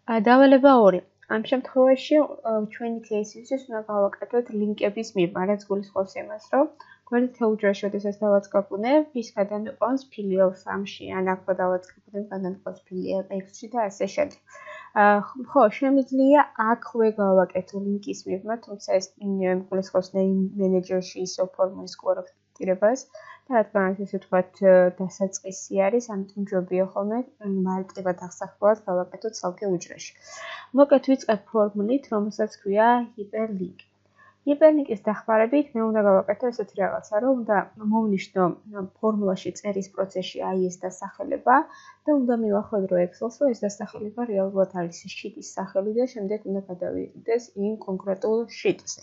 დავალება 2. ამ შემთხვევაში ჩვენი кейსისთვის უნდა გავაკეთოთ ლინკების მიღება, რაც გულისხმობს იმას, რომ გვერდით უჯრაში, როდესაც დავაწყობუნებ, ის გადამიყვანს ფილიალ 3-ში, ან აქ დავაწყობუნებ, გადამიყვანს ფილიალ 6-ში და ასე შემდეგ. ხო, შემიძლია აქვე გავაკეთო ლინკის მიღება, თუმცა ეს გულისხმობს name manager-ში ისევ ფორმულის კორექტირებას და რადგან ასე ვთქვათ, დასაწყისი არის, ამიტომ ჯობია ხოლმე მარტივად აღსახვად გავაკეთოთ ცალკე უჯრაში. მოკეთ ვიწყებ ფორმულით, რომელსაც ქვია hyperlink. Hyperlink-ის დახმარებით მე უნდა გავაკეთო ესეთი რაღაცა, რომ უნდა მოვნიშნო ფორმულაში წერის პროცესში აი ეს დასახელება და უნდა მივახვედრო Excel-ს, რომ ეს დასახელება რეალურად არის შიტის სახელი და შემდეგ უნდა გადავიდდეს იმ კონკრეტულ შიტზე.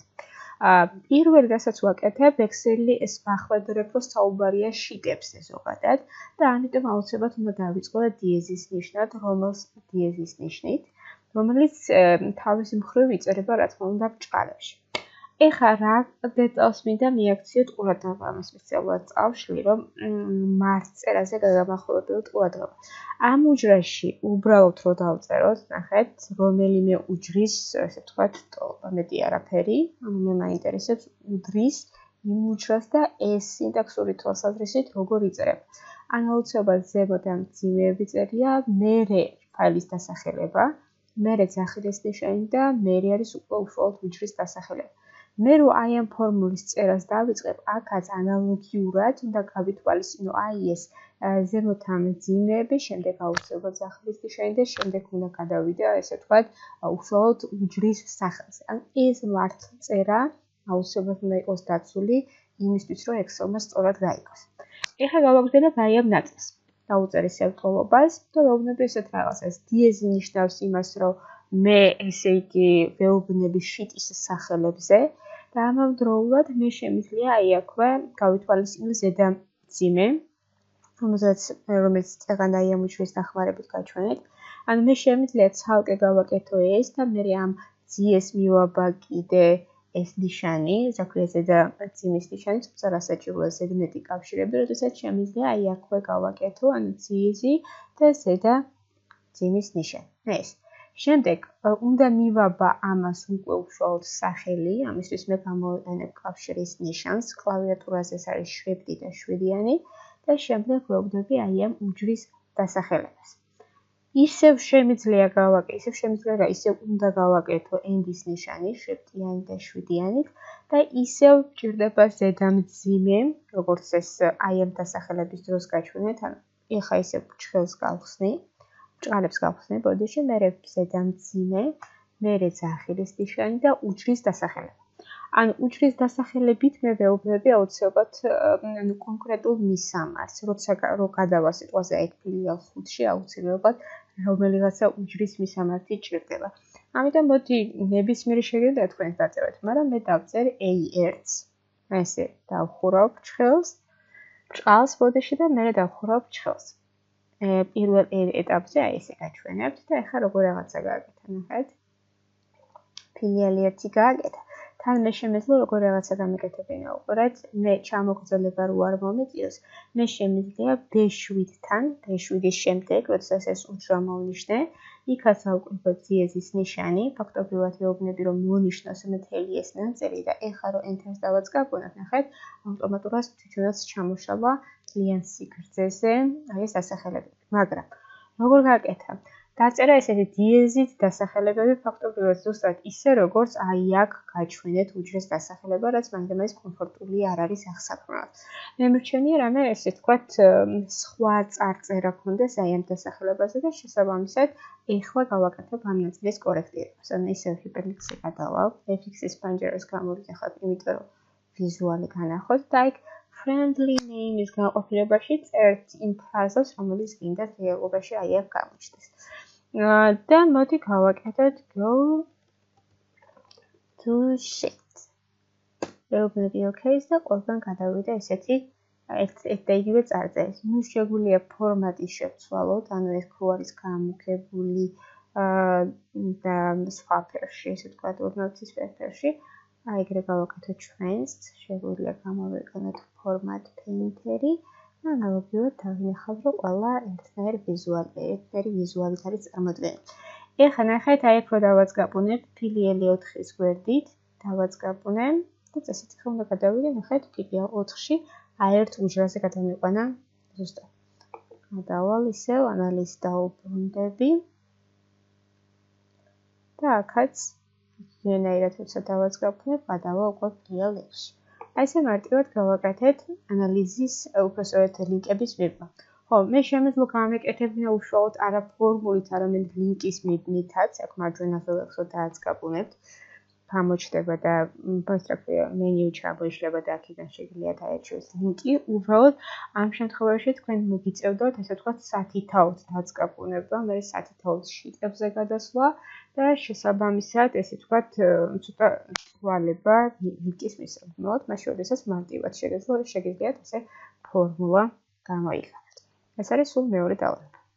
პირველ რასაც ვაკეთებ, Excel-ი ეს მახვედრებ, რომ საუბარია შიტებზე ზოგადად და ამიტომ აუცილებლად უნდა დავიწყო დიეზის ნიშნად, რომელს დიეზის ნიშნით, რომელიც თავისი მხრივ იწერება რა თქმა უნდა ბრჭყალებში. ეხლა რა დეტალს მინდა მიაქციოთ ყურადღება, ამას სპეციალურად წავშლი, რომ მარცწერაზე გადამახვილებელთ ყურადღება. ამ უჯრაში უბრალოდ რო დავწეროთ, ნახეთ, რომელიმე უჯრის, ესე ვთქვათ, ტოლობა, მეტი არაფერი, მე მაინტერესებს უძრის იმ უჯრას და ეს სინტაქსური თვალსაზრისით როგორ იწერება. აუცილებლად ზემოთ ამ მძიმეები წერია, მერე ფაილის დასახელება, მერე ძახილის ნიშანი და მერე არის უკვე უშუალოდ უჯრის დასახელება. მე რო აი ამ ფორმულის წერას დავიწყებ, აქაც ანალოგიურად უნდა გავითვალისწინო აი ეს ზემოთ ამ მძიმეები, შემდეგ აუცილებლად ძახილის ნიშანი და შემდეგ უნდა გადავიდე, ესე ვთქვათ, უშუალოდ უჯრის სახელზე. ან ეს მართლწერა აუცილებლად უნდა იყოს დაცული იმისთვის, რომ Excel-მა სწორად გაიგოს. ეხლა გავაგრძელებ აი ამ ნაწილს. დავუწერ ისევ ტოლობას და ვეუბნები ესეთ რაღაცას. დიეზი ნიშნავს იმას, რომ მე ესე იგი ვეუბნები შიტის სახელებზე და ამავდროულად მე შემიძლია აი აქვე გავითვალისწინო ზედამძიმე, რომელიც წეგან აი ამ უჯრის დახმარებით გაჩვენეთ. ანუ მე შემიძლია ცალკე გავაკეთო ეს და მე ამ ძიეს მივაბა კიდე ეს ნიშანი, ზოგადად ზედამძიმის ნიშანი, თუმცა რა საჭიროა ზედმეტი კავშირები, როდესაც შემიძლია აი აქვე გავაკეთო, ანუ ძიეზი და ზედამძიმის ნიშანი. ეს. შემდეგ უნდა მივაბა ამას უკვე უშუალოდ სახელი, ამისთვის მე გამოვიყენებ კავშირის ნიშანს, კლავიატურაზე ეს არის შრიფტი და 7-იანი და შემდეგ ვეუბნები აი ამ უჯრის დასახელებას. ისევ შემიძლია უნდა გავაკეთო end-ის ნიშანი, შრიფტიანი და 7-იანით და ისევ გჭირდება ზედამძიმე, როგორც ეს აი ამ დასახელების დროს გაჩვენეთ, ანუ ეხა ისევ ჭხელს გავხსნი. ბრჭყალებს გავხსნი ბოდიში, მერე ზედამძიმე, მერე ძახილის ნიშანი და უჯრის დასახელება. ანუ უჯრის დასახელებით მე ვეუბნები აუცილებლად კონკრეტულ მისამართს, როცა რო გადავა სიტყვაზე აი ფილიალ 5-ში აუცილებლად რომელიღაცა უჯრის მისამართი ჭირდება. ამიტომ მოდი ნებისმიერი შეგიძლია თქვენს დაწეროთ, მაგრამ მე დავწერ A1-ს. ესე დავხურავ ბრჭყალს ბოდიში და მერე დავხურავ ბრჭყალს. პირველ ეტაპზე აი ესე გაჩვენებთ და ეხლა როგორ რაღაცა გააკეთა, ნახეთ. ფილიალი 1 გააკეთა. თან მე შემიძლია როგორ რაღაცა გამიკეთებინა უყურეთ, მე ჩამოგრძელება რო არ მომიწიოს, მე შემიძლია B7-თან, B7-ის შემდეგ, როდესაც ეს უჯრა მოვნიშნე, იქაც ავკრიფოთ დიეზის ნიშანი, ფაქტობრივად ვეუბნები რომ მონიშნოს მთელი ეს ნაწილი და ეხლა რო Enter-ს დავაწყაბუნებ, ნახეთ, ავტომატურად თვითონაც ჩამოშალა ძალიან სიგრძეზე, აი ეს დასახელებები. მაგრამ როგორ გააკეთა? დაწერა ესეთი დიეზით დასახელებები ფაქტობრივად ზუსტად ისე, როგორც აი აქ გაჩვენეთ უჯრის დასახელება, რაც მაგდამაის კომფორტული არ არის აღსაქმნელად. მე მრჩენია რამე ესე ვთქვათ, სხვა წარწერა ქონდეს აი ამ დასახელებაზე და შესაბამისად ეხლა გავაკეთებ ამ ნაწილის კორექტირებას. ანუ ისევ hyperlink-ზე გადავალ, fx-ის პანჯერას გამოვიძახოთ, იმიტომ რომ ვიზუალი განახოთ და იქ friendly name-ის განყოფილებაში წერთ იმ ფრაზას, რომელიც გინდათ რეალობაში აი აქ გამოჩნდეს. და მოდი გავაკეთოთ go to shit. ვეუბნები OK-ს და ყველგან გადავიდა ესეთი ერთ და იგივე წარწერის. ნუ შეგვიძლია ფორმატი შევცვალოთ, ანუ ეს რო არის გამუქებული და სხვა ფერში, ესე ვთქვათ, ორმოცის ფერში. აი ეგრე გავაკეთოთ ჩვენს, შეგვიძლია გამოვიყენოთ ფორმატ painter-ი და ანალოგიურად დავინახავ, რომ ყველა ერთნაირი ვიზუალით არის წარმოდგენილი. ეხლა ნახეთ, აი აქ რო დავაწყაპუნებ ფილიელი 4-ის გვერდით, დავაწყაპუნებ და წესით ხომ უნდა გადავიდე, ნახეთ, ფილია 4-ში, აი ერთ უჯრაზე გადამიყვანა ზუსტად. გადავალ ისევ ანალიზს დაუბრუნდები. და აქაც ვენაირად როცა დავაწყაპუნებ, გადავა უკვე ფილიელ 6-ში. აი ესე მარტივად გავაკეთეთ ანალიზის უпроსტოდ ლინკების მიღება. ხო, მე შემეძლო გამეკეთებინა უშუალოდ არა ფორმულით, არამედ ლინკის მიბნითაც, აქ მარჯვენა ხელს რო დააწყაპუნებთ, გამოჩნდება და პოსტრაქცია მენიუ ჩამოიშლება და აქედან შეგიძლიათ აერჩიოს ლინკი. უბრალოდ ამ შემთხვევაში თქვენ მოგიწევდათ, ესე ვთქვათ, სათითაოდ დააწყაპუნება, მე სათითაოდ შიტებზე გადასვლა და შესაბამისად, ესე ვთქვათ, ცოტა ვალება ლინკის მისაღებად, მაშინ როდესაც მარტივად შეგიძლიათ ესე ფორმულა გამოიყენოთ. ეს არის სულ მეორე დავალება.